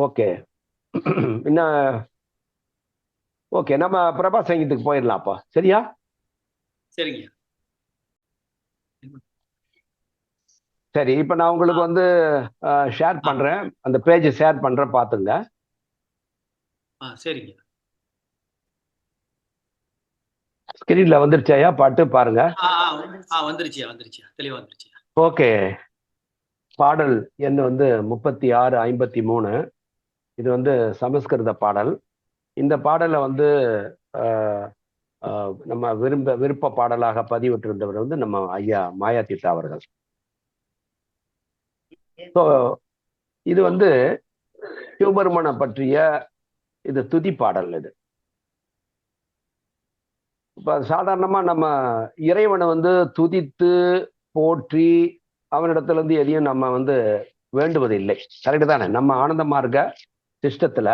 Okay. என்ன? Okay, நம்ம பிரபா சங்கீத்துக்கு போயிடலாம் அப்போ. சரியா? சரிங்க. சரி, இப்போ நான் உங்களுக்கு வந்து ஷேர் பண்றேன், அந்த பேஜை ஷேர் பண்றேன், பாத்துங்க. சரிங்க. ஸ்கிரீன்ல வந்துருச்சாயா பாட்டு? பாருங்க. வந்துருச்சியா தெளிவா வந்துருச்சு. ஓகே. பாடல் எண் வந்து 3653. இது வந்து சமஸ்கிருத பாடல். இந்த பாடலை வந்து நம்ம விருப்ப பாடலாக பதிவிட்டிருந்தவர் வந்து நம்ம ஐயா மாயாதீதா அவர்கள். இது வந்து சிவபெருமனை பற்றிய இது துதி பாடல். இது இப்ப சாதாரணமா நம்ம இறைவனை வந்து துதித்து போற்றி அவனிடத்துல இருந்து எதையும் நம்ம வந்து வேண்டுவது இல்லை. கரெக்டு தானே? நம்ம ஆனந்த மார்க்க சிஸ்டத்துல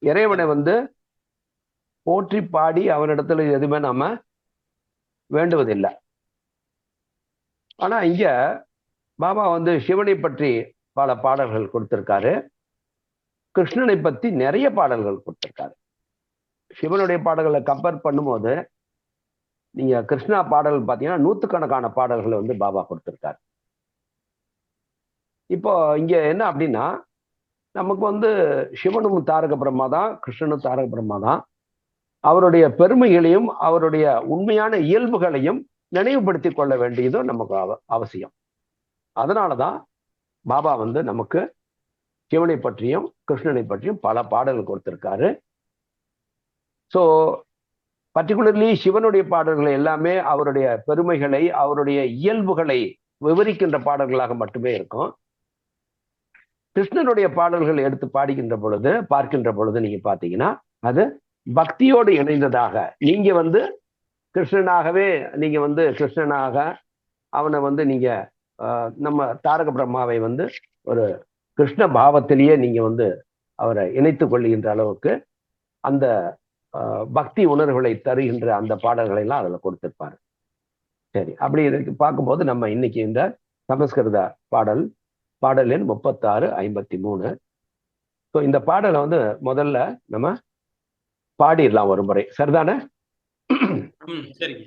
இறைவனை வந்து போற்றி பாடி அவனிடத்துல எதுவுமே நாம வேண்டுவதில்லை. ஆனா இங்க பாபா வந்து சிவனை பற்றி பல பாடல்கள் கொடுத்திருக்காரு, கிருஷ்ணனை பத்தி நிறைய பாடல்கள் கொடுத்திருக்காரு. சிவனுடைய பாடல்களை கம்பேர் பண்ணும்போது நீங்க கிருஷ்ணா பாடல் பார்த்தீங்கன்னா நூற்றுக்கணக்கான பாடல்களை வந்து பாபா கொடுத்திருக்காரு. இப்போ இங்க என்ன அப்படின்னா, நமக்கு வந்து சிவனும் தாரக பிரம்மா தான், கிருஷ்ணனும் தாரக பிரம்மா தான். அவருடைய பெருமைகளையும் அவருடைய உண்மையான இயல்புகளையும் நினைவுபடுத்திக் கொள்ள வேண்டியதும் நமக்கு அவசியம். அதனாலதான் பாபா வந்து நமக்கு சிவனை பற்றியும் கிருஷ்ணனை பற்றியும் பல பாடல்கள் கொடுத்திருக்காரு. ஸோ பர்டிகுலர்லி சிவனுடைய பாடல்கள் எல்லாமே அவருடைய பெருமைகளை அவருடைய இயல்புகளை விவரிக்கின்ற பாடல்களாக மட்டுமே இருக்கும். கிருஷ்ணனுடைய பாடல்கள் எடுத்து பாடுகின்ற பொழுது பார்க்கின்ற பொழுது நீங்க பாத்தீங்கன்னா அது பக்தியோடு இணைந்ததாக, நீங்க வந்து கிருஷ்ணனாகவே நீங்க வந்து கிருஷ்ணனாக அவனை வந்து நீங்க நம்ம தாரக பிரம்மாவை வந்து ஒரு கிருஷ்ண பாவத்திலேயே நீங்க வந்து அவரை இணைத்துக் கொள்கின்ற அளவுக்கு அந்த பக்தி உணர்வுகளை தருகின்ற அந்த பாடல்களை எல்லாம் அதுல கொடுத்திருப்பாரு. சரி, அப்படி பார்க்கும்போது நம்ம இன்னைக்கு இந்த சமஸ்கிருத பாடல் எண் 3653. ஸோ இந்த பாடலை வந்து முதல்ல நம்ம பாடிடலாம் ஒரு முறை. சரிதானே? சரிங்க.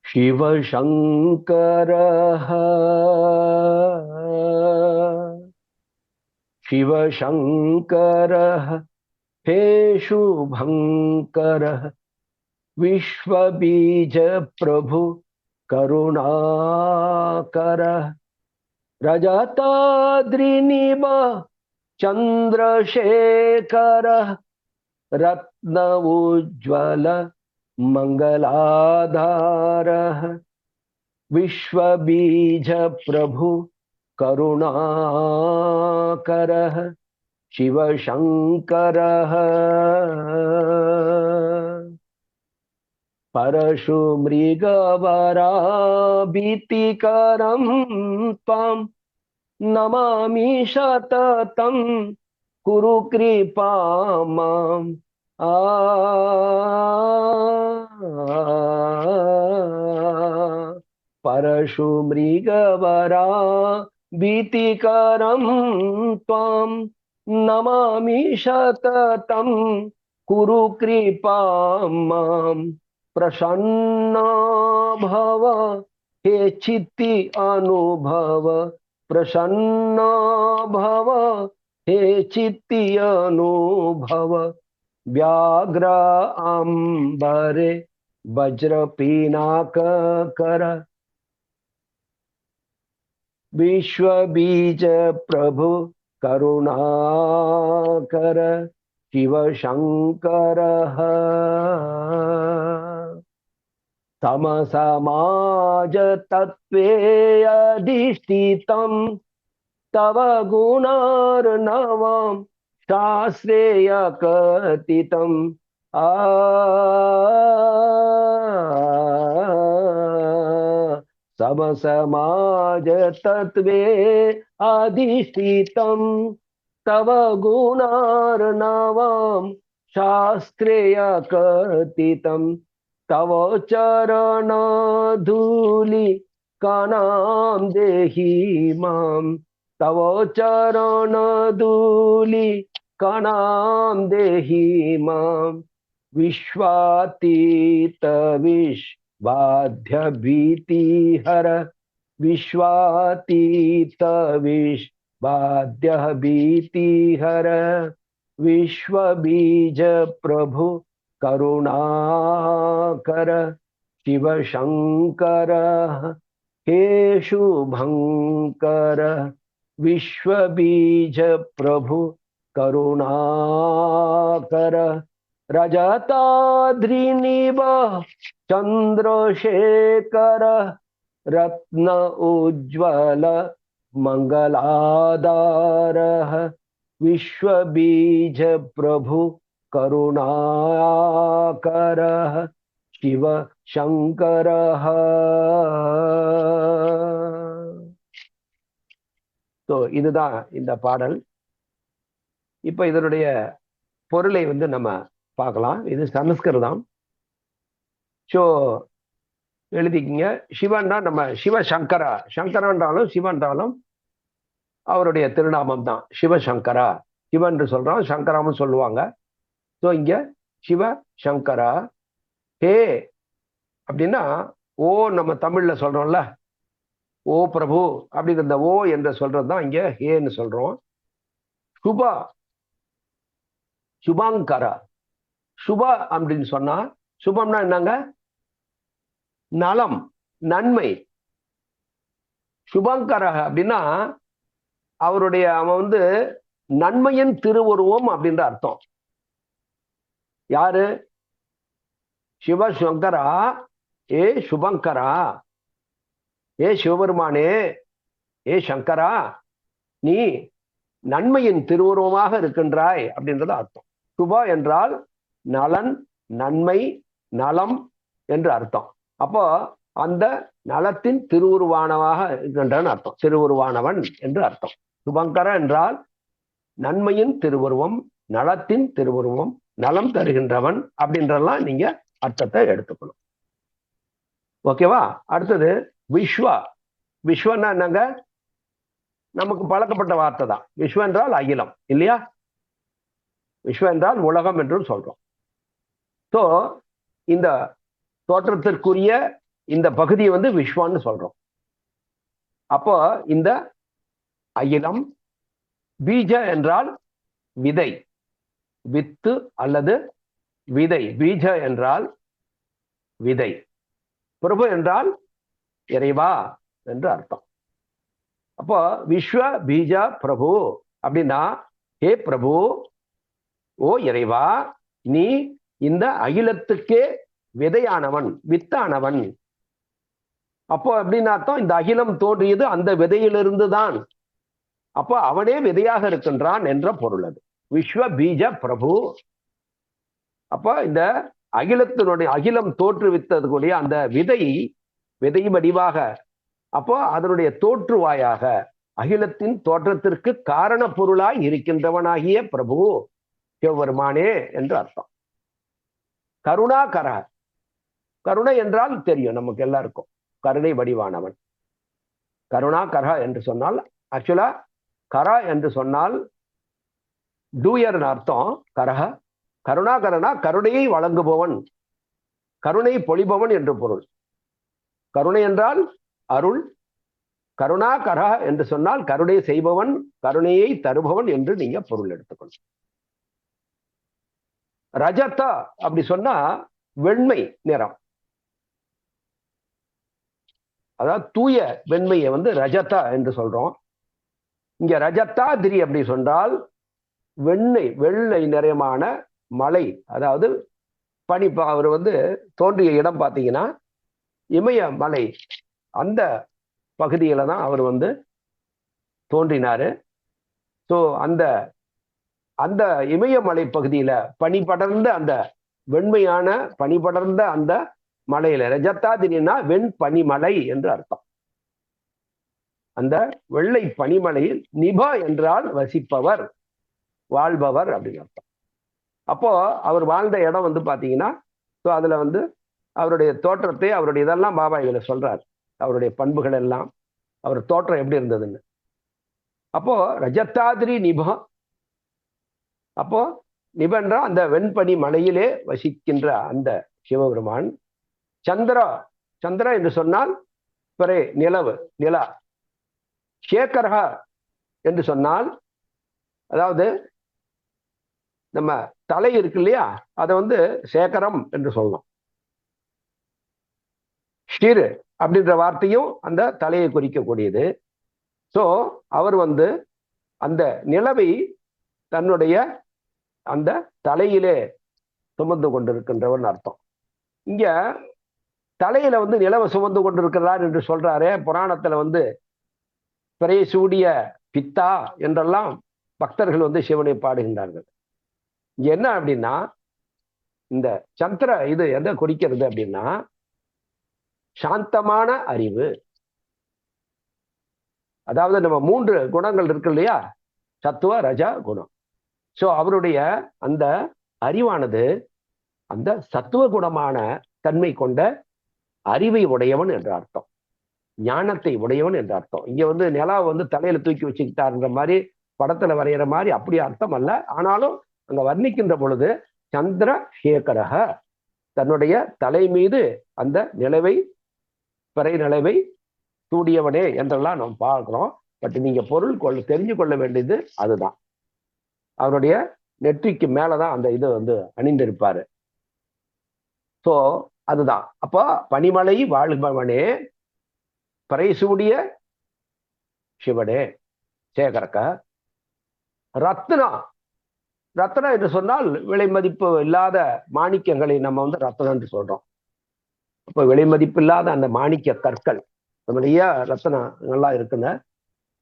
சிவசங்கர சிவசங்கர हे शुभंकर विश्वबीज प्रभु करुणाकर रजताद्रिनिभ चंद्रशेखर रत्न उज्ज्वल मंगलाधार विश्वबीज प्रभु करुणाकर शिवशंकरः परशुमृगवराभीतिकरं त्वां नमामि सततं कुरु कृपां माम्। परशुमृगवराभीतिकरं त्वां नमामि सततं कुरु कृपां माम्। प्रसन्न भव हे चित्ति अनुभव, प्रसन्न भव हे चित्ति अनुभव। व्याघ्र अंबरे वज्र पिनाक कर, विश्व बीज प्रभु करुणाकर शिवशंकरः। समसमाज तत्वे अधिष्ठितं तव गुणार्णवं शास्त्रेय कथितं। समसमाज तत्वे अधिष्ठितं तव गुणार्णवं शास्त्रेय कथितं। तव चरण धूलि कणां देहि मां, तव चरण धूलि कणां देहि मां विश्वातीत विश्वाद्य भीतिहर विश्वातीत विश्वाद्य भीतिहर विश्वबीज प्रभु करुणाकर शिव शंकर हे शुभंकर विश्वबीज प्रभु करुणाकर रजताद्रिनिभ चंद्रशेखर रत्न उज्ज्वल मंगलाधार विश्वबीज प्रभु करुणाकर शिव शंकर. இதுதான் இந்த பாடல். இப்ப இதனுடைய பொருளை வந்து நம்ம பார்க்கலாம். இது சமஸ்கிருதம். ஸோ எழுதிக்கிங்க. சிவன்னா நம்ம சிவசங்கரா, சங்கரான்றாலும் சிவன்றாலும் அவருடைய திருநாமம் தான் சிவசங்கரா. சிவன் சொல்றோம், சங்கராவும் சொல்லுவாங்க. ஸோ இங்க சிவசங்கரா. ஹே அப்படின்னா ஓ, நம்ம தமிழ்ல சொல்றோம்ல ஓ பிரபு அப்படிங்கிற இந்த ஓ என்று சொல்றதுதான் இங்க ஹேன்னு சொல்றோம். சுபா, சுபாங்கரா. சுபா அப்படின்னு சொன்னா சுபம்னா என்னங்க? நலம், நன்மை. சுபாங்கரா அப்படின்னா அவருடைய அவன் வந்து நன்மையின் திருவுருவம் அப்படின்ற அர்த்தம். யாரு? சிவசங்கரா. ஏ சுபங்கரா, ஏ சிவபெருமானே, ஏ சங்கரா, நீ நன்மையின் திருவுருவமாக இருக்கின்றாய் அப்படின்றது அர்த்தம். சுபா என்றால் நலன், நன்மை, நலம் என்று அர்த்தம். அப்போ அந்த நலத்தின் திருவுருவானவாக இருக்கின்றான் அர்த்தம். திருவுருவானவன் என்று அர்த்தம். சுபங்கர என்றால் நன்மையின் திருவுருவம், நலத்தின் திருவுருவம், நலம் தருகின்றவன் அப்படின்றலாம் நீங்க அர்த்தத்தை எடுத்துக்கணும். ஓகேவா? அடுத்தது விஸ்வா. விஸ்வன்னா என்னங்க? நமக்கு பழக்கப்பட்ட வார்த்தை தான். விஸ்வ என்றால் அகிலம் இல்லையா? விஸ்வ என்றால் உலகம் என்றும் சொல்றோம். ஸோ இந்த தோற்றத்திற்குரிய இந்த பகுதியை வந்து விஸ்வான்னு சொல்றோம். அப்போ இந்த அகிலம். பீஜ என்றால் விதை, வித்து அல்லது விதை. பீஜ என்றால் விதை. பிரபு என்றால் இறைவா என்று அர்த்தம். அப்போ விஸ்வ பீஜ பிரபு அப்படின்னா ஹே பிரபு, ஓ இறைவா, நீ இந்த அகிலத்துக்கே விதையானவன், வித்தானவன். அப்போ அப்படின்னு அர்த்தம் இந்த அகிலம் தோன்றியது அந்த விதையிலிருந்து தான். அப்போ அவனே விதையாக இருக்கின்றான் என்ற பொருள் அது. விஸ்வ பீஜ பிரபு. அப்போ இந்த அகிலத்தினுடைய அகிலம் தோற்றுவித்ததுக்கூடிய அந்த விதை வடிவாக, அப்போ அதனுடைய தோற்றுவாயாக அகிலத்தின் தோற்றத்திற்கு காரண பொருளாய் இருக்கின்றவனாகிய பிரபு சிவபெருமானே என்று அர்த்தம். கருணாகர. கருணை என்றால் தெரியும் நமக்கு எல்லாருக்கும், கருணை வடிவானவன். கருணாகர என்று சொன்னால் ஆக்சுவலா கரா என்று சொன்னால் டூயர் அர்த்தம். கரக. கருணாகரனா கருணையை வழங்குபவன், கருணை பொழிபவன் என்று பொருள். கருணை என்றால் அருள். கருணாகர என்று சொன்னால் கருணை செய்பவன், கருணையை தருபவன் என்று நீங்க பொருள் எடுத்துக்கணும். ரஜதா அப்படி சொன்னா வெண்மை நிறம், அதாவது தூய வெண்மையை வந்து ரஜதா என்று சொல்றோம். இங்க ரஜதாதிரி அப்படி சொன்னால் வெள்ளை நிறமான மலை, அதாவது பனி. அவர் வந்து தோன்றிய இடம் பார்த்தீங்கன்னா இமய மலை, அந்த பகுதியில தான் அவர் வந்து தோன்றினாரு. ஸோ அந்த அந்த இமயமலை பகுதியில பனி படர்ந்த அந்த வெண்மையான பனி படர்ந்த அந்த மலையில ரஜதாதிரினா வெண் பனிமலை என்று அர்த்தம். அந்த வெள்ளை பனிமலையில் நிபா என்றால் வசிப்பவர், வாழ்பவர் அப்படின்னு அர்த்தம். அப்போ அவர் வாழ்ந்த இடம் வந்து பாத்தீங்கன்னா, ஸோ அதுல வந்து அவருடைய தோற்றத்தை, அவருடைய இதெல்லாம் பாபா இதுல சொல்றார். அவருடைய பண்புகள் எல்லாம், அவர் தோற்றம் எப்படி இருந்ததுன்னு. அப்போ ரஜத்தாதிரி நிபம், அப்போ நிபன்ற அந்த வெண்பனி மலையிலே வசிக்கின்ற அந்த சிவபெருமான். சந்திரா, சந்திரா என்று சொன்னால் பிறை, நிலவு, நிலா. சேகரா என்று சொன்னால் அதாவது நம்ம தலை இருக்கு இல்லையா, அதை வந்து சேகரம் என்று சொல்லலாம். ஷீரு அப்படின்ற வார்த்தையும் அந்த தலையை குறிக்கக்கூடியது. ஸோ அவர் வந்து அந்த நிலவை தன்னுடைய அந்த தலையிலே சுமந்து கொண்டிருக்கின்றவன் அர்த்தம். இங்க தலையில வந்து நிலவை சுமந்து கொண்டிருக்கிறார் என்று சொல்றாரே, புராணத்துல வந்து பிறை சூடிய பித்தா என்றெல்லாம் பக்தர்கள் வந்து சிவனை பாடுகின்றார்கள். இங்க என்ன அப்படின்னா, இந்த சந்திர இது எதை குறிக்கிறது அப்படின்னா, சாந்தமான அறிவு. அதாவது நம்ம 3 குணங்கள் இருக்கு இல்லையா, சத்துவ ரஜ குணம். ஸோ அவருடைய அந்த அறிவானது அந்த சத்துவ குணமான தன்மை கொண்ட அறிவை உடையவன் என்ற அர்த்தம், ஞானத்தை உடையவன் என்ற அர்த்தம். இங்க வந்து நிலா வந்து தலையில தூக்கி வச்சுக்கிட்டாருன்ற மாதிரி படத்துல வரைகிற மாதிரி அப்படி அர்த்தம் அல்ல. ஆனாலும் அங்க வர்ணிக்கின்ற பொழுது சந்திர சேகரக, தன்னுடைய தலை மீது அந்த நிலவை, பிறை நிலவை சூடியவனே என்றெல்லாம் நாம் பார்க்கிறோம். பட் நீங்க பொருள் தெரிஞ்சு கொள்ள வேண்டியது அதுதான். அவருடைய நெற்றிக்கு மேலதான் அந்த இது வந்து அணிந்திருப்பாரு. சோ அதுதான். அப்போ பனிமலை வாழ்பவனே, பிறை சூடிய சிவனே, சேகரக்க. ரத்னா, ரத்னா என்று சொன்னால் விலை மதிப்பு இல்லாத மாணிக்கங்களை நம்ம வந்து ரத்னம் என்று சொல்றோம். அப்போ விலை மதிப்பு இல்லாத அந்த மாணிக்க கற்கள் நம்முடைய ரத்னங்கள்லாம் இருக்குங்க.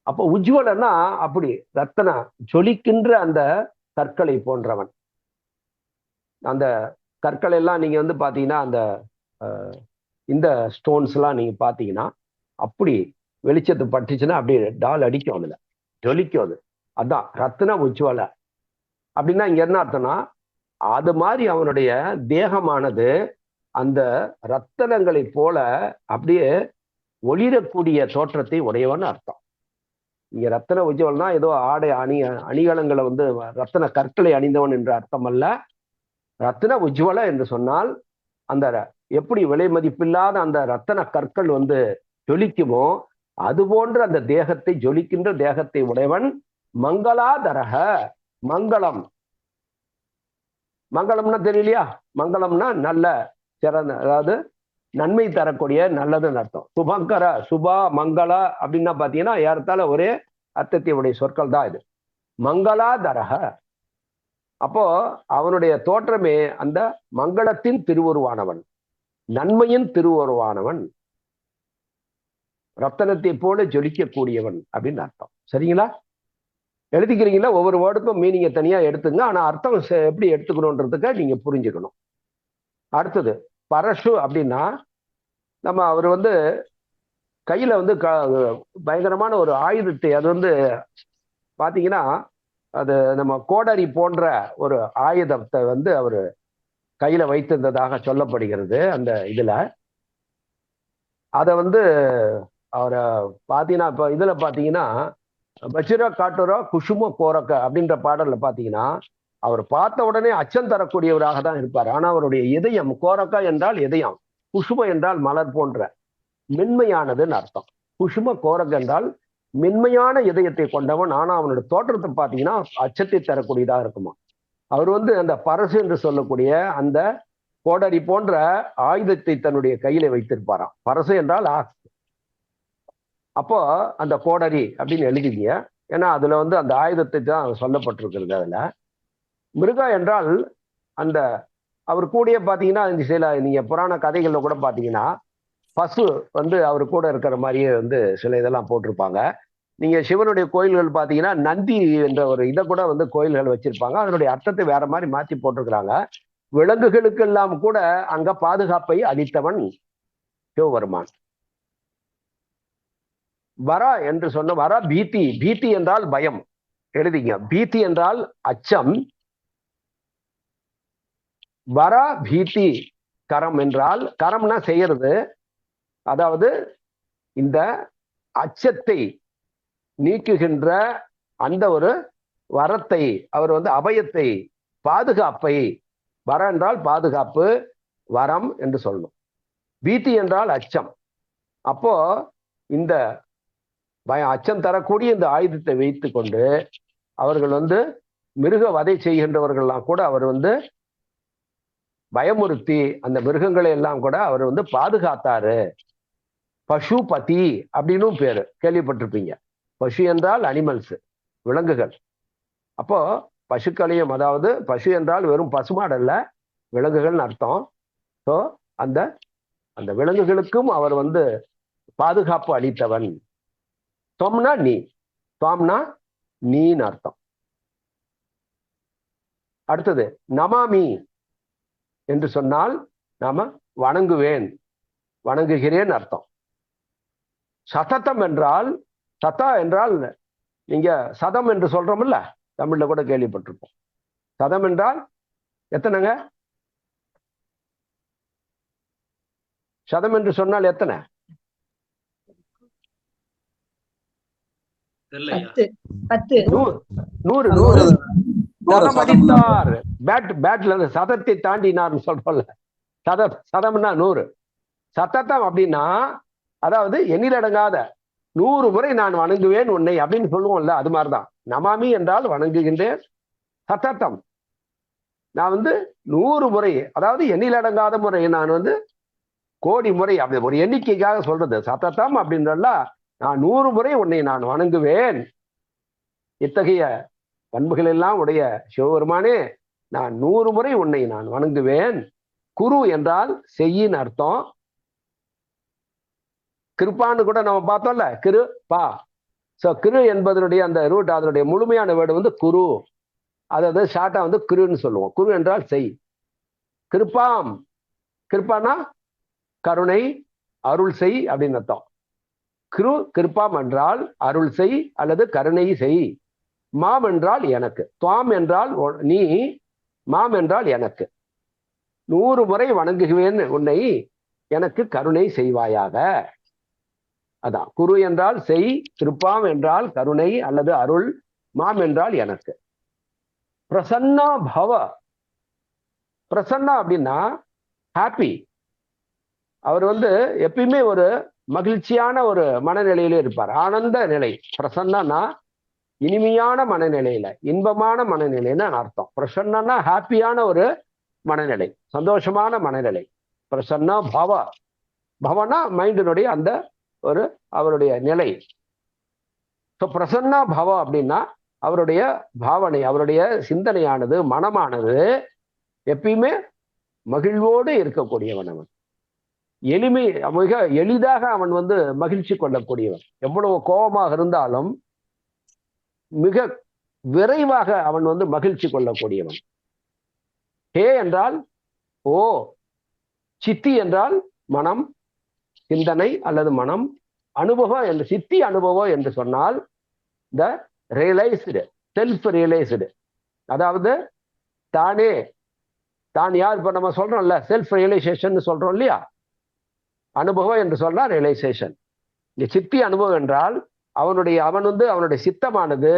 அப்போ உஜ்வலன்னா அப்படி ரத்னா ஜொலிக்கின்ற அந்த கற்களை போன்றவன். அந்த கற்கள் எல்லாம் நீங்க வந்து பாத்தீங்கன்னா அந்த இந்த ஸ்டோன்ஸ் எல்லாம் நீங்க பாத்தீங்கன்னா அப்படி வெளிச்சத்தை பட்டுச்சுன்னா அப்படியே டால் அடிக்கும், அதுல ஜொலிக்கும். அது அதான் ரத்ன உஜ்வல அப்படின்னா இங்க என்ன அர்த்தம்னா, அது மாதிரி அவனுடைய தேகமானது அந்த ரத்தனங்களை போல அப்படியே ஒளிரக்கூடிய தோற்றத்தை உடையவன் அர்த்தம். இங்க ரத்தன உஜ்வல்னா ஏதோ ஆடை அணிகலங்களை வந்து ரத்தன கற்களை அணிந்தவன் என்ற அர்த்தம் அல்ல. ரத்ன உஜ்வல என்று சொன்னால் அந்த எப்படி விலை மதிப்பில்லாத அந்த ரத்தன கற்கள் வந்து ஜொலிக்குமோ அது போன்ற அந்த தேகத்தை, ஜொலிக்கின்ற தேகத்தை உடையவன். மங்களாதரக, மங்களம். மங்களம்னா தெரியலையா, மங்களம்னா நல்ல சிறந்த, அதாவது நன்மை தரக்கூடிய நல்லதுன்னு அர்த்தம். சுபங்கர, சுபா, மங்களா அப்படின்னா பாத்தீங்கன்னா ஏறத்தாழ ஒரே அர்த்தத்தை உடைய சொற்கள் தான் இது. மங்களாதரக. அப்போ அவனுடைய தோற்றமே அந்த மங்களத்தின் திருவுருவானவன், நன்மையின் திருவுருவானவன், ரத்தனத்தை போல ஜொலிக்கக்கூடியவன் அப்படின்னு அர்த்தம். சரிங்களா? எழுதிக்கிறீங்களா? ஒவ்வொரு வேர்டுக்கும் மீனிங்கை தனியா எடுத்துங்க. ஆனா அர்த்தம் எப்படி எடுத்துக்கணுன்றதுக்கு நீங்க புரிஞ்சுக்கணும். அடுத்தது பரசு அப்படின்னா, நம்ம அவர் வந்து கையில வந்து பயங்கரமான ஒரு ஆயுதத்தை, அது வந்து பாத்தீங்கன்னா அது நம்ம கோடரி போன்ற ஒரு ஆயுதத்தை வந்து அவர் கையில வைத்திருந்ததாக சொல்லப்படுகிறது. அந்த இதுல அத வந்து அவரை பாத்தீங்கன்னா, இப்ப இதுல பாத்தீங்கன்னா வச்சிர காட்டுரா குசும கோரக்க அப்படின்ற பாடல்ல பாத்தீங்கன்னா அவர் பார்த்த உடனே அச்சம் தரக்கூடியவராக தான் இருப்பார். ஆனா அவருடைய இதயம், கோரக்கா என்றால் இதயம், குசும என்றால் மலர் போன்ற மென்மையானதுன்னு அர்த்தம். குசும கோரக் என்றால் மென்மையான இதயத்தை கொண்டவன். ஆனா அவனோட தோற்றத்தை பார்த்தீங்கன்னா அச்சத்தை தரக்கூடியதா இருக்குமா. அவர் வந்து அந்த பரசு என்று சொல்லக்கூடிய அந்த கோடரி போன்ற ஆயுதத்தை தன்னுடைய கையில வைத்திருப்பாராம். பரசு என்றால் அப்போ அந்த கோடரி அப்படின்னு எழுதிங்க. ஏன்னா அதுல வந்து அந்த ஆயுதத்தை தான் சொல்லப்பட்டிருக்கிறது. அதுல மிருகா என்றால் அந்த அவர் கூடயே பாத்தீங்கன்னா சில நீங்க புராண கதைகள்ல கூட பாத்தீங்கன்னா பசு வந்து அவர் கூட இருக்கிற மாதிரியே வந்து சில இதெல்லாம் போட்டிருப்பாங்க. நீங்க சிவனுடைய கோயில்கள் பாத்தீங்கன்னா நந்தி என்ற ஒரு இதை கூட வந்து கோயில்கள் வச்சிருப்பாங்க. அதனுடைய அர்த்தத்தை வேற மாதிரி மாற்றி போட்டிருக்கிறாங்க. விலங்குகளுக்கு எல்லாம் கூட அங்க பாதுகாப்பை அளித்தவன் சிவபெருமான். வரா என்று சொன்ன வரா பீதி, பீதி என்றால் பயம். எழுதிங்க, பீதி என்றால் அச்சம். வரா பீதி கரம் என்றால், கரம்னா செய்யறது, அதாவது இந்த அச்சத்தை நீக்குகின்ற அந்த ஒரு வரத்தை, அவர் வந்து அபயத்தை, பாதுகாப்பை, வர என்றால் பாதுகாப்பு, வரம் என்று சொல்லணும். பீதி என்றால் அச்சம். அப்போ இந்த அச்சம் தரக்கூடிய இந்த ஆயுதத்தை வைத்து கொண்டு அவர்கள் வந்து மிருக வதை செய்கின்றவர்கள்லாம் கூட அவர் வந்து பயமுறுத்தி அந்த மிருகங்களை எல்லாம் கூட அவர் வந்து பாதுகாத்தாரு. பசுபதி அப்படின்னும் பேரு கேள்விப்பட்டிருப்பீங்க. பசு என்றால் அனிமல்ஸ், விலங்குகள். அப்போ பசுக்களையும், அதாவது பசு என்றால் வெறும் பசுமாடு அல்ல, விலங்குகள்னு அர்த்தம். ஸோ அந்த அந்த விலங்குகளுக்கும் அவர் வந்து பாதுகாப்பு அளித்தவன். தொம்னா நீ, துவாம்னா நீன்னு அர்த்தம். அடுத்தது நமாமி என்று சொன்னால் நாம வணங்குவேன், வணங்குகிறேன் அர்த்தம். சததம் என்றால், சதா என்றால் நீங்க சதம் என்று சொல்றோம்ல, தமிழ்ல கூட கேள்விப்பட்டிருப்போம். சதம் என்றால் எத்தனைங்க? சதம் என்று சொன்னால் எத்தனை? நூறு. சதமடித்தார், பேட்ல சதத்தை தாண்டினார்னு சொல்றோம்ல, சதம்னா 100. சததம் அப்படின்னா அதாவது எண்ணிலடங்காத 100 முறை நான் வணங்குவேன் உன்னை அப்படின்னு சொல்லுவோம்ல, அது மாதிரிதான். நமாமி என்றால் வணங்குகின்றேன். சததம் நான் வந்து 100 முறை, அதாவது எண்ணிலடங்காத முறை, நான் வந்து கோடி முறை, அப்படி ஒரு எண்ணிக்கைக்காக சொல்றது. சததம் அப்படின்றா நான் 100 முறை உன்னை நான் வணங்குவேன். இத்தகைய பண்புகள் எல்லாம் உடைய சிவபெருமானே, நான் 100 முறை உன்னை நான் வணங்குவேன். குரு என்றால் செய்யின் அர்த்தம். கிருப்பான்னு கூட நம்ம பார்த்தோம்ல, கிரு பா. சோ கிரு என்பதனுடைய அந்த ரூட், அதனுடைய முழுமையான வேர்டு வந்து குரு. அதாவது ஷார்ட்டா வந்து குருன்னு சொல்லுவோம். குரு என்றால் செய். கிருப்பாம், கிருப்பானா கருணை, அருள் செய் அப்படின்னு அர்த்தம். கிரு கிருப்பாம் என்றால் அருள் செய் அல்லது கருணை செய். மாம் என்றால் எனக்கு, துவாம் என்றால் நீ, மாம் என்றால் எனக்கு. 100 முறை வணங்குவேன் உன்னை, எனக்கு கருணை செய்வாயாக. அதான் குரு என்றால் செய், கிருப்பாம் என்றால் கருணை அல்லது அருள், மாம் என்றால் எனக்கு. பிரசன்னா பவ. பிரசன்னா அப்படின்னா ஹாப்பி. அவர் வந்து எப்பயுமே ஒரு மகிழ்ச்சியான ஒரு மனநிலையில இருப்பார், ஆனந்த நிலை. பிரசன்னா இனிமையான மனநிலையில, இன்பமான மனநிலைன்னு அர்த்தம். பிரசன்னா ஹாப்பியான ஒரு மனநிலை, சந்தோஷமான மனநிலை. பிரசன்னா பவ. பவனா மைண்டினுடைய அந்த ஒரு அவருடைய நிலை. ஸோ பிரசன்னா பவ அப்படின்னா அவருடைய பாவனை, அவருடைய சிந்தனையானது, மனமானது எப்பயுமே மகிழ்வோடு இருக்கக்கூடியவன். அவன் எளிமை, மிக எளிதாக அவன் வந்து மகிழ்ச்சி கொள்ளக்கூடியவன். எவ்வளவு கோபமாக இருந்தாலும் மிக விரைவாக அவன் வந்து மகிழ்ச்சி கொள்ளக்கூடியவன். ஹே என்றால் ஓ, சித்தி என்றால் மனம், சிந்தனை அல்லது மனம். அனுபவம் என்று, சித்தி அனுபவம் என்று சொன்னால் இந்த ரியலைஸ்டு, செல்ஃப் ரியலைஸ்டு, அதாவது தானே தான் யார். இப்ப நம்ம சொல்றோம்ல செல்ஃப் ரியலைசேஷன் சொல்றோம் இல்லையா, அனுபவம் என்று சொன்னா ரியலைசேஷன். இந்த சித்தி அனுபவம் என்றால் அவன் வந்து அவனுடைய சித்தமானது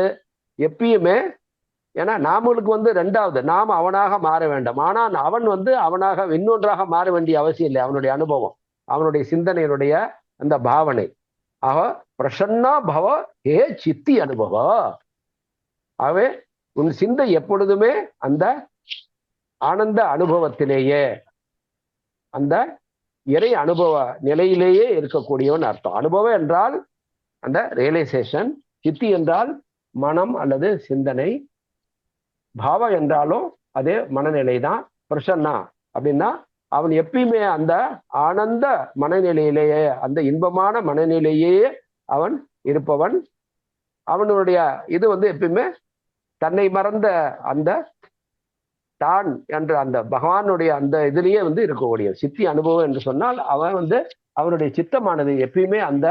எப்பயுமே, ஏன்னா நாமளுக்கு வந்து ரெண்டாவது நாம் அவனாக மாற வேண்டும். ஆனால் அவன் வந்து அவனாக இன்னொன்றாக மாற வேண்டிய அவசியம் இல்லை. அவனுடைய அனுபவம், அவனுடைய சிந்தனையினுடைய அந்த பாவனை. ஆக பிரசன்னா பவ ஏ சித்தி அனுபவ. ஆகவே உன் சிந்தை எப்பொழுதுமே அந்த ஆனந்த அனுபவத்திலேயே, அந்த இறை அனுபவ நிலையிலேயே இருக்கக்கூடியவன் அர்த்தம். அனுபவம் என்றால் அந்த ரியலைசேஷன், சித்தி என்றால் மனம் அல்லது சிந்தனை, பாவம் என்றாலும் அதே மனநிலை தான். பிரசன்னா அப்படின்னா அவன் எப்பயுமே அந்த ஆனந்த மனநிலையிலேயே, அந்த இன்பமான மனநிலையே அவன் இருப்பவன். அவனுடைய இது வந்து எப்பயுமே தன்னை மறந்த அந்த தான் என்ற அந்த பகவானுடைய அந்த இதுலயே வந்து இருக்கக்கூடிய சித்தி அனுபவம் என்று சொன்னால் அவன் வந்து அவனுடைய சித்தமானது எப்பயுமே அந்த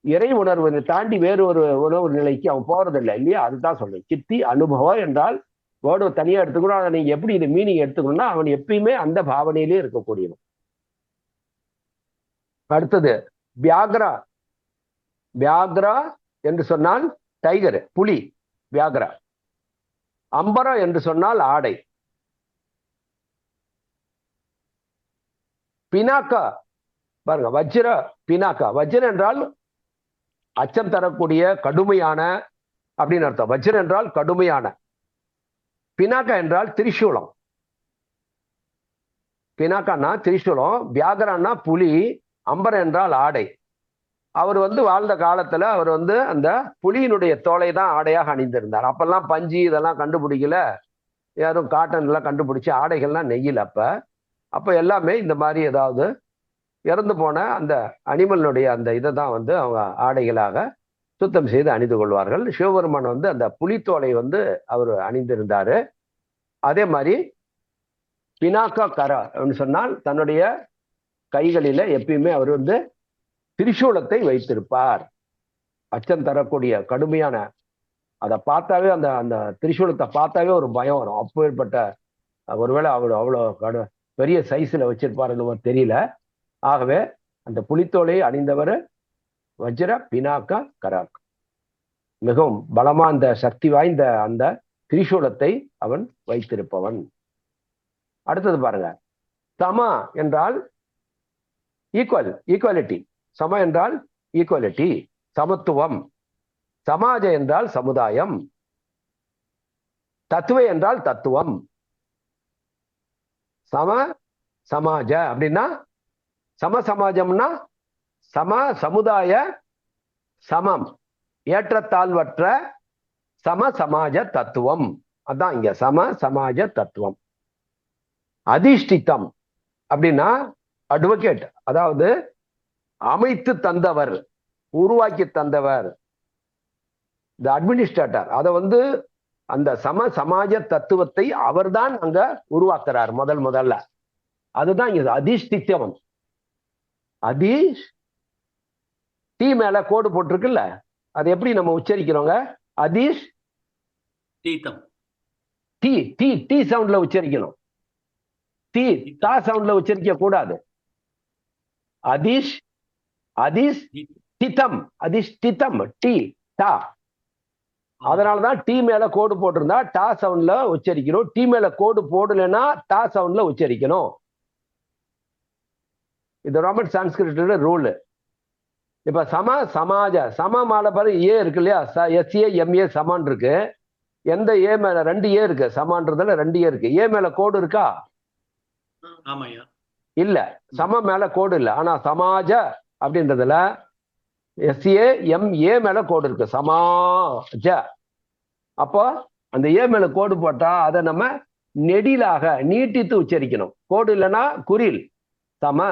இறை உணர்வை தாண்டி வேறு ஒரு உணர்வு நிலைக்கு அவன் போறதில்லை இல்லையா. அதுதான் சொல்றேன் சித்தி அனுபவம் என்றால். வேர்டு தனியா எடுத்துக்கணும், அதை நீங்க எப்படி இது மீனிங் எடுத்துக்கணும்னா அவன் எப்பயுமே அந்த பாவனையிலே இருக்கக்கூடியவன். அடுத்தது வியாக்ரா. வியாக்ரா என்று சொன்னால் டைகர், புலி, வியாகரா. அம்பரம் என்று சொன்னால் ஆடை. பினாக்கா பாருங்க, வஜ்ர பினாக்கா. வஜ்ரம் என்றால் அச்சம் தரக்கூடிய கடுமையான அப்படின்னு அர்த்தம். வஜ்ரம் என்றால் கடுமையான. பினாக்கா என்றால் திரிசூலம். பினாக்கான்னா திரிசூலம், வியாகரான்னா புலி, அம்பரம் என்றால் ஆடை. அவர் வாழ்ந்த காலத்துல அவர் அந்த புலியினுடைய தோலை தான் ஆடையாக அணிந்திருந்தார். அப்பெல்லாம் பஞ்சு இதெல்லாம் கண்டுபிடிக்கல, யாரும் காட்டன் எல்லாம் கண்டுபிடிச்சு ஆடைகள்லாம் நெய்யல. அப்ப எல்லாமே இந்த மாதிரி ஏதாவது இறந்து போன அந்த அனிமலினுடைய அந்த இதை தான் அவங்க ஆடைகளாக சுத்தம் செய்து அணிந்து கொள்வார்கள். சிவபெருமான் அந்த புலித்தோலை அவர் அணிந்திருந்தாரு. அதே மாதிரி பினாக்கா கரா அப்படின்னு சொன்னால் தன்னுடைய கைகளில எப்பயுமே அவர் திரிசூலத்தை வைத்திருப்பார். அச்சம் தரக்கூடிய கடுமையான, அதை பார்த்தாவே அந்த அந்த திரிசூலத்தை பார்த்தாவே ஒரு பயம் வரும். அப்பேற்பட்ட, ஒருவேளை அவ்வளோ பெரிய சைஸ்ல வச்சிருப்பாருன்னு தெரியல. ஆகவே அந்த புலித்தோலை அணிந்தவர் வஜ்ர பினாக்கா கராக். மிகவும் பலமா அந்த சக்தி வாய்ந்த அந்த திரிசூலத்தை அவன் வைத்திருப்பவன். அடுத்தது பாருங்க, சமா என்றால் ஈக்குவாலிட்டி. சம என்றால் ஈக்குவாலிட்டி, சமத்துவம். சமாஜ என்றால் சமுதாயம். தத்துவ என்றால் தத்துவம். சம சமாஜ அப்படின்னா, சம சமாஜம்னா சம சமுதாய, சமம் ஏற்றத்தாழ்வற்ற சம சமாஜ தத்துவம். அதான் இங்க சம சமாஜ தத்துவம். அதிஷ்டிதம் அப்படின்னா அட்வொகேட், அதாவது அமைத்து தந்தவர், உருவாக்கி தந்தவர், இந்த அட்மினிஸ்ட்ரேட்டர். அதை அந்த சம சமாஜ தத்துவத்தை அவர்தான் அங்க உருவாக்குறார் முதல்ல. அதுதான் இங்க அதிஷ்டித்தம். அதீஷ் டீ மேல கோடு போட்டிருக்குல்ல, அது எப்படி நம்ம உச்சரிக்கிறோங்க? அதீஷ் தீதம். டி டி டி சவுண்ட்ல உச்சரிக்கணும். டி தா சவுண்ட்ல உச்சரிக்க கூடாது. அதீஷ் அதீஷ் திதம், அதிஷ்டிதம், டி டா. அதனாலதான் டி மேல கோடு போட்டிருந்தா டா சவுண்ட்ல உச்சரிக்கணும். டி மேல கோடு போடலன்னா டா சவுண்ட்ல உச்சரிக்கணும். இது ரோமன் சான்ஸ்கிரிட் ரூல். இப்ப சம சமாஜ, சம மால பாரு ஏ இருக்கு இல்லையா, எஸ்ஏ எம்ஏ சமான் இருக்கு. எந்த ஏ மேல 2 ஏ இருக்கு, சமான்றதுல 2 ஏ இருக்கு. ஏ மேல கோடு இருக்கா? இல்ல. சம மேல கோடு இல்ல. ஆனா சமாஜ அப்படின்றதுல எஸ்ஏ எம்ஏ மேல கோடு இருக்கு, சமாஜ. அப்போ அந்த ஏ மேல கோடு போட்டா அதை நம்ம நெடிலாக நீட்டித்து உச்சரிக்கணும். கோடு இல்லைன்னா குறில் சம.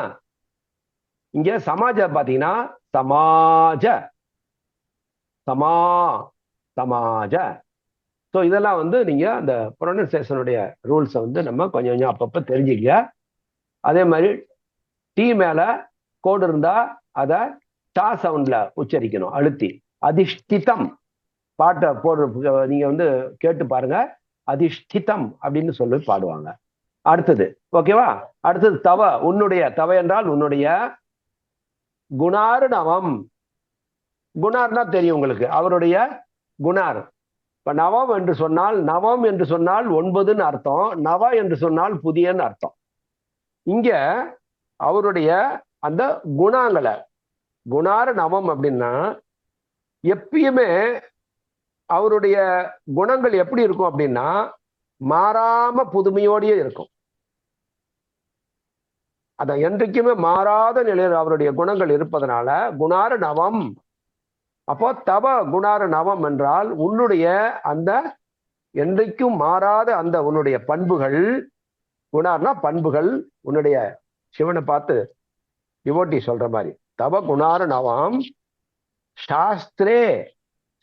இங்க சமாஜ பாத்தீங்கன்னா சமாஜ, சமா சமாஜ. ஸோ இதெல்லாம் நீங்க அந்த ப்ரொனன்சியேஷனுடைய ரூல்ஸை நம்ம கொஞ்சம் கொஞ்சம் அப்பப்போ தெரிஞ்சுக்க. அதே மாதிரி டி மேல கோடு இருந்தா அதை டா சவுண்ட்ல உச்சரிக்கணும், அழுத்தி. அதிஷ்டிதம் பாட்டை போடுற நீங்க கேட்டு பாருங்க, அதிஷ்டிதம் அப்படின்னு சொல்லி பாடுவாங்க. அடுத்தது ஓகேவா? அடுத்தது தவ, உன்னுடைய. தவ என்றால் உன்னுடைய. குணார் நவம். குணார்னா தெரியும் உங்களுக்கு, அவருடைய குணார். இப்ப நவம் என்று சொன்னால், நவம் என்று சொன்னால் 9ன்னு அர்த்தம், நவ என்று சொன்னால் புதியன்னு அர்த்தம். இங்க அவருடைய அந்த குணங்களை, குணார நவம் அப்படின்னா எப்பயுமே அவருடைய குணங்கள் எப்படி இருக்கும் அப்படின்னா மாறாம புதுமையோடயே இருக்கும். அத என்றைக்குமே மாறாத நிலையில் அவருடைய குணங்கள் இருப்பதனால குணார நவம். அப்போ தவ குணார நவம் என்றால் உன்னுடைய அந்த என்றைக்கும் மாறாத அந்த உன்னுடைய பண்புகள். குணார்னா பண்புகள். உன்னுடைய சிவனை பார்த்து டிவோட்டி சொல்ற மாதிரி, தவ குணார நவம் சாஸ்திரே.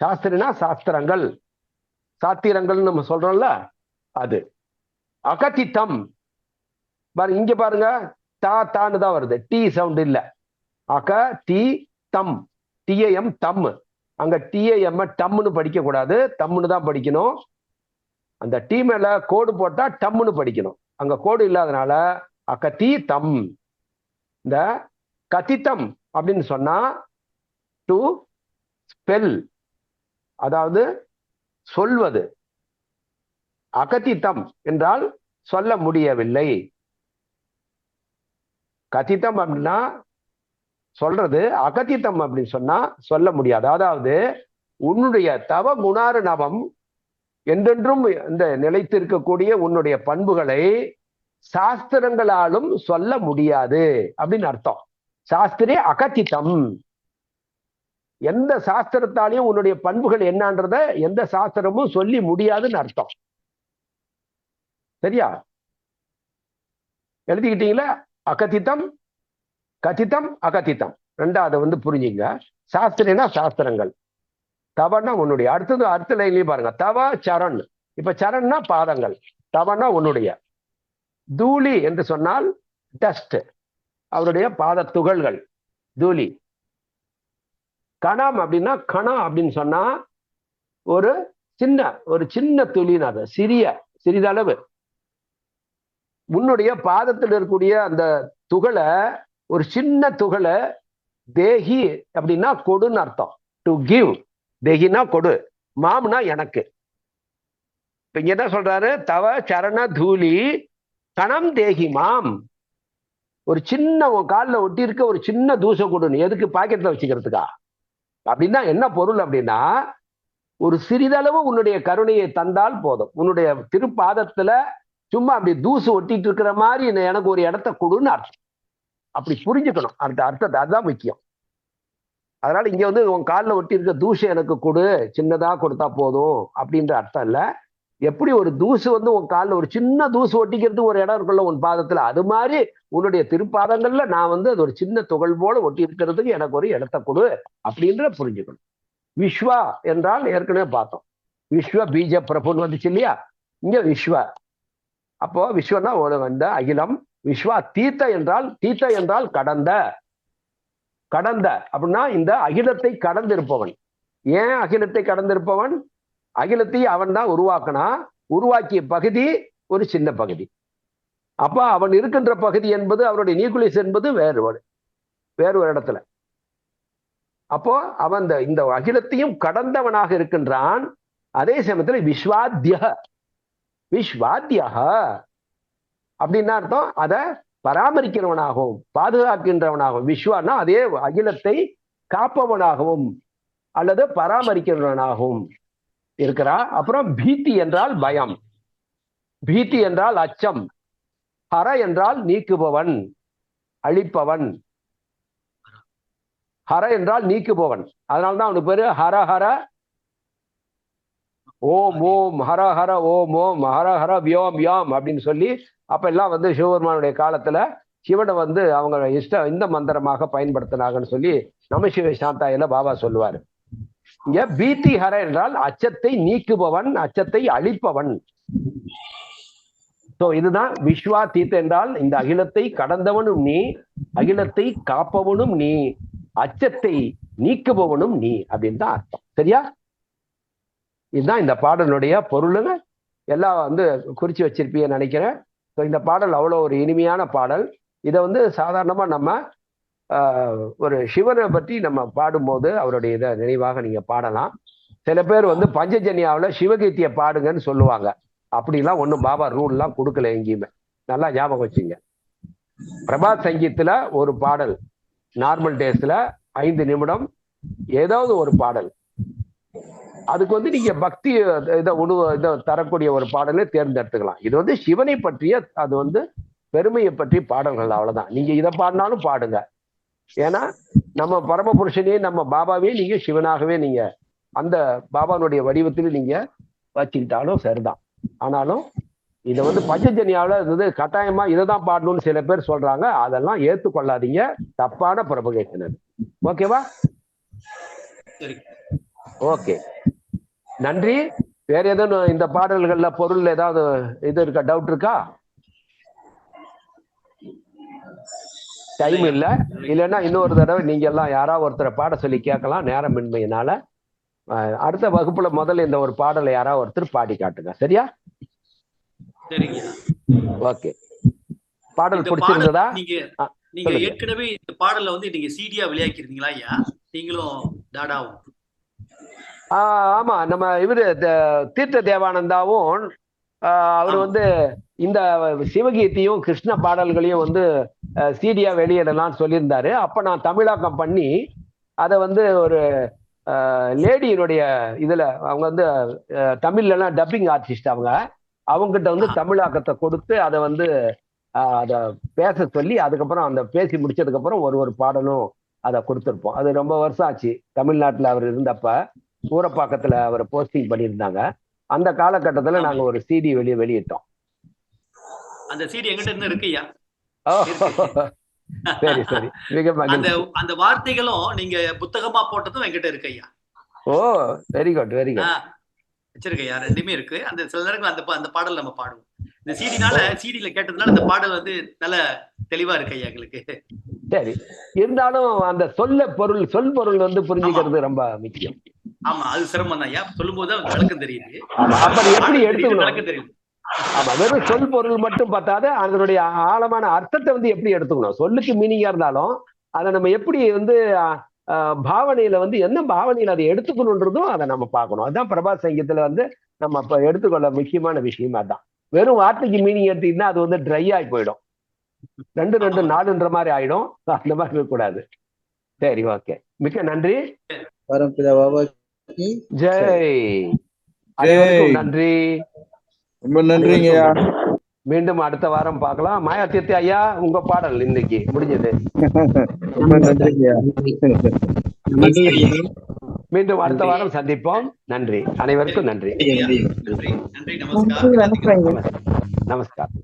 சாஸ்திரனா சாஸ்திரங்கள், சாத்திரங்கள் நம்ம சொல்றோம்ல அது. அகதித்தம் பாருங்க, இங்க பாருங்க தா தான்னு தான் வருது, டி சவுண்ட் இல்ல. அக டி தம், டிஏஎம் தம். அங்க டிஏஎம் டம்னு படிக்க கூடாது, தம்னு தான் படிக்கணும். அந்த டி மேல கோடு போட்டா டம்னு படிக்கணும். அங்க கோடு இல்லாதனால அகதி தம். இந்த கதித்தம் அப்படின்னு சொன்னா டு ஸ்பெல் அதாவது சொல்வது. அகதித்தம் என்றால் சொல்ல முடியவில்லை. கதித்தம் அப்படின்னா சொல்றது, அகதித்தம் அப்படின்னு சொன்னா சொல்ல முடியாது. அதாவது உன்னுடைய தவ குணாறு நவம் என்றென்றும் இந்த நிலைத்திருக்கக்கூடிய உன்னுடைய பண்புகளை சாஸ்திரங்களாலும் சொல்ல முடியாது அப்படின்னு அர்த்தம். சாஸ்திரே அகதித்தம். எந்த சாஸ்திரத்தாலையும் உன்னுடைய பண்புகள் என்னன்றத எந்த சாஸ்திரமும் சொல்லி முடியாதுன்னு அர்த்தம். சரியா? எழுதிக்கிட்டீங்களா? அகதித்தம், கதித்தம், அகதித்தம். ரெண்டாவது வந்து புரிஞ்சுங்க. சாஸ்திரனா சாஸ்திரங்கள், தவன்னா உன்னுடைய. அடுத்தது அடுத்த லைன்லயும் பாருங்க, தவ சரண். இப்ப சரண்னா பாதங்கள், தவன்னா உன்னுடைய. தூளி என்று சொன்னால் டஸ்ட், அவருடைய பாத துகள்கள், தூளி. கணம் அப்படின்னா, கணம் அப்படின்னு சொன்னா ஒரு சின்ன துளின்னு, அது சிறிதளவு. உன்னுடைய பாதத்தில் இருக்கக்கூடிய அந்த துகளை, ஒரு சின்ன துகளை தேகி அப்படின்னா கொடுன்னு அர்த்தம். To give. தேகினா கொடு, மாம்னா எனக்கு. இப்ப இங்க என்ன சொல்றாரு? தவ சரண தூளி கணம் தேகி மாம். ஒரு சின்ன உன் காலில் ஒட்டி இருக்க ஒரு சின்ன தூசை கொடுன்னு. எதுக்கு? பாக்கெட்ல வச்சுக்கிறதுக்கா? அப்படின்னா என்ன பொருள் அப்படின்னா, ஒரு சிறிதளவு உன்னுடைய கருணையை தந்தால் போதும். உன்னுடைய திருப்பாதத்துல சும்மா அப்படி தூசு ஒட்டிட்டு இருக்கிற மாதிரி எனக்கு ஒரு இடத்த கொடுன்னு அர்த்தம். அப்படி புரிஞ்சுக்கணும் அந்த அர்த்தத்தை. அதுதான் முக்கியம். அதனால இங்க வந்து உன் காலில் ஒட்டி இருக்க தூசை எனக்கு கொடு, சின்னதா கொடுத்தா போதும் அப்படின்ற அர்த்தம் இல்ல. எப்படி ஒரு தூசு வந்து உன் காலில் ஒரு சின்ன தூசு ஒட்டிக்கிறதுக்கு ஒரு இடம் இருக்குல்ல உன் பாதத்துல, அது மாதிரி உன்னுடைய திருப்பாதங்கள்ல நான் வந்து அது ஒரு சின்ன துகள் போல ஒட்டி இருக்கிறதுக்கு எனக்கு ஒரு இடத்த கொடு அப்படின்ற புரிஞ்சுக்கணும். விஸ்வா என்றால் ஏற்கனவே பார்த்தோம். விஸ்வ பீஜ பிரபுன்னு வந்துச்சு இல்லையா? இங்க விஸ்வ. அப்போ விஸ்வனா வந்த அகிலம். விஸ்வா தீத்த என்றால் கடந்த. கடந்த அப்படின்னா இந்த அகிலத்தை கடந்திருப்பவன். ஏன் அகிலத்தை கடந்திருப்பவன்? அகிலத்தை அவன் தான் உருவாக்கினா. உருவாக்கிய பகுதி ஒரு சின்ன பகுதி. அப்ப அவன் இருக்கின்ற பகுதி என்பது, அவருடைய நியூக்ளியஸ் என்பது வேறு ஒரு இடத்துல. அப்போ அவன் இந்த அகிலத்தையும் கடந்தவனாக இருக்கின்றான். அதே சமயத்தில் விஸ்வாத்யக அப்படின்னா அர்த்தம், அதை பராமரிக்கிறவனாகவும் பாதுகாக்கின்றவனாகவும். விஸ்வான்னா அதே அகிலத்தை காப்பவனாகவும் அல்லது பராமரிக்கிறவனாகவும் இருக்கிறான். அப்புறம் பீதி என்றால் பயம், பீதி என்றால் அச்சம், ஹர என்றால் நீக்குபவன், அழிப்பவன். ஹர என்றால் நீக்குபவன். அதனால்தான் அவனுக்கு பேரு ஹர ஹர ஓம் ஓம், ஹர ஹர ஓம் ஓம், ஹர ஹர வியோம் யோம் அப்படின்னு சொல்லி அப்ப எல்லாம் வந்து சிவபெருமானுடைய காலத்துல சிவனை வந்து அவங்க இந்த மந்திரமாக பயன்படுத்தினாங்கன்னு சொல்லி நம சிவ சாந்தாயில பாபா சொல்லுவாரு. இங்க பீதி ஹர என்றால் அச்சத்தை நீக்குபவன், அச்சத்தை அழிப்பவன். இதுதான் விஸ்வா தீத் என்றால் இந்த அகிலத்தை கடந்தவனும் நீ, அகிலத்தை காப்பவனும் நீ, அச்சத்தை நீக்குபவனும் நீ அப்படின்னு தான் அர்த்தம். சரியா? இதுதான் இந்த பாடலுடைய பொருளுங்க. எல்லாம் வந்து குறிச்சு வச்சிருப்பீங்கன்னு நினைக்கிறேன். இந்த பாடல் அவ்வளோ ஒரு இனிமையான பாடல். இதை வந்து சாதாரணமா நம்ம ஒரு சிவனை பற்றி நம்ம பாடும்போது அவருடைய இதை நினைவாக நீங்க பாடலாம். சில பேர் வந்து பஞ்சஜன்யாவில் சிவகீர்த்தியை பாடுங்கன்னு சொல்லுவாங்க. அப்படிலாம் ஒன்றும் பாபா ரூல்லாம் கொடுக்கல எங்கேயுமே. நல்லா ஞாபகம் வச்சுங்க. பிரபாத் சங்கீத்துல ஒரு பாடல், நார்மல் டேஸ்ல 5 நிமிடம் ஏதாவது ஒரு பாடல், அதுக்கு வந்து நீங்க பக்தி இதை தரக்கூடிய ஒரு பாடலை தேர்ந்தெடுத்துக்கலாம். இது வந்து சிவனை பற்றிய, அது வந்து பெருமையை பற்றி பாடல்கள், அவ்வளவுதான். நீங்க இதை பாடினாலும் பாடுங்க. ஏன்னா நம்ம பரமபுருஷனையே, நம்ம பாபாவே நீங்க சிவனாகவே நீங்க அந்த பாபானுடைய வடிவத்தில் நீங்க வச்சுக்கிட்டாலும் சரிதான். ஆனாலும் இதை வந்து பஞ்சஜன்யாவில் இது கட்டாயமா இதை தான் பாடணும்னு சில பேர் சொல்றாங்க. அதெல்லாம் ஏற்றுக்கொள்ளாதீங்க, தப்பான ப்ரொபகேஷன். ஓகேவா? ஓகே, நன்றி. வேற எதுவும் இந்த பாடல்கள்ல பொருள் ஏதாவது இது இருக்கா, டவுட் இருக்கா? டைம் இல்ல, இல்லைன்னா இன்னொரு தடவை நீங்க எல்லாம் யாராவது ஒருத்தரை பாட சொல்லி கேட்கலாம். நேரமின்மையினால அடுத்த வகுப்புல முதல்ல இந்த ஒரு பாடலை யாராவது ஒருத்தர் பாடி காட்டுங்க. சரியா? ஓகே. பாடல் பிடிச்சிருந்ததா? நீங்க ஏற்கனவே இந்த பாடலை வந்து நீங்க சிடியா விளையாக்கி இருந்தீங்களா ஐயா? நீங்களும் டாடாவும் ஆமா, நம்ம இவரு தீர்த்த தேவானந்தாவும் அவர் ஆமா. வந்து இந்த சிவகீர்த்தியும் கிருஷ்ண பாடல்களையும் வந்து சிடியா வெளியிடலாம்னு சொல்லியிருந்தாரு. அப்ப நான் தமிழாக்கம் பண்ணி அதை வந்து ஒரு லேடியினுடைய இதுல அவங்க வந்து தமிழ்ல எல்லாம் டப்பிங் ஆர்டிஸ்ட் அவங்ககிட்ட வந்து ஆஹா. தமிழாக்கத்தை கொடுத்து அதை வந்து அதை பேச சொல்லி அதுக்கப்புறம் அந்த பேசி முடிச்சதுக்கு அப்புறம் ஒரு பாடலும் அதை கொடுத்துருப்போம். அது ரொம்ப வருஷம் ஆச்சு. தமிழ்நாட்டுல அவர் இருந்தப்ப ஊரப்பாக்கத்துல அவர் போஸ்டிங் பண்ணியிருந்தாங்க. அந்த காலகட்டத்துல ஆமா. நாங்க ஒரு சிடி வெளியிட்டோம். அந்த சிடி எங்கிட்ட இருந்து இருக்குய்யா. ஓ, இருக்கு. சரி சரி, மிக அந்த மகிழ்ச்சி. அந்த வார்த்தைகளும் நீங்க புத்தகமா போட்டதும் என்கிட்ட இருக்கு ஐயா. ஓ, வெரி குட் வெரி குட். வச்சிருக்கையா, ரெண்டுமே இருக்கு. அந்த சில நேரங்கள் அந்த பாடல் நம்ம பாடுவோம். இந்த சிடில கேட்டதுனால இந்த பாடல் வந்து நல்ல தெளிவா இருக்கு ஐயா எங்களுக்கு. சரி, இருந்தாலும் அந்த சொல் பொருள் வந்து புரிஞ்சுக்கிறது ரொம்ப முக்கியம். ஆமா, அது சிரமம் தான் ஐயா. சொல்லும் போது விளக்கம் தெரியுது. அப்படி எப்படி எடுத்துக்கணும்? விளக்கம் தெரியுது. ஆமா, வெறும் சொல் பொருள் மட்டும் பார்த்தாது அதனுடைய ஆழமான அர்த்தத்தை வந்து எப்படி எடுத்துக்கணும். சொல்லுக்கு மீனிங்கா இருந்தாலும் அதை நம்ம எப்படி வந்து பாவனையில வந்து என்ன பாவனையில அதை எடுத்துக்கணுன்றதும் அதை நம்ம பார்க்கணும். அதுதான் பிரபா சங்கீதத்துல வந்து நம்ம இப்ப எடுத்துக்கொள்ள முக்கியமான விஷயமா தான். வெறும் வார்த்தைக்கு மீனிங் எடுத்தீங்கன்னா அது வந்து ட்ரை ஆகி போயிடும். 2 4ன்ற மாதிரி ஆயிடும். அந்த மாதிரி இருக்கக்கூடாது. சரி, ஓகே, மிக்க நன்றி. ஜெய். அனைவருக்கும் நன்றி. ரொம்ப நன்றிங்க. மீண்டும் அடுத்த வாரம் பார்க்கலாம். மாயா தீர்த்தி ஐயா, உங்க பாடல் இன்னைக்கு முடிஞ்சது. ரொம்ப நன்றிங்க. மீண்டும் அடுத்த வாரம் சந்திப்போம். நன்றி, அனைவருக்கும் நன்றி. நன்றி. நமஸ்காரம். நமஸ்காரம்.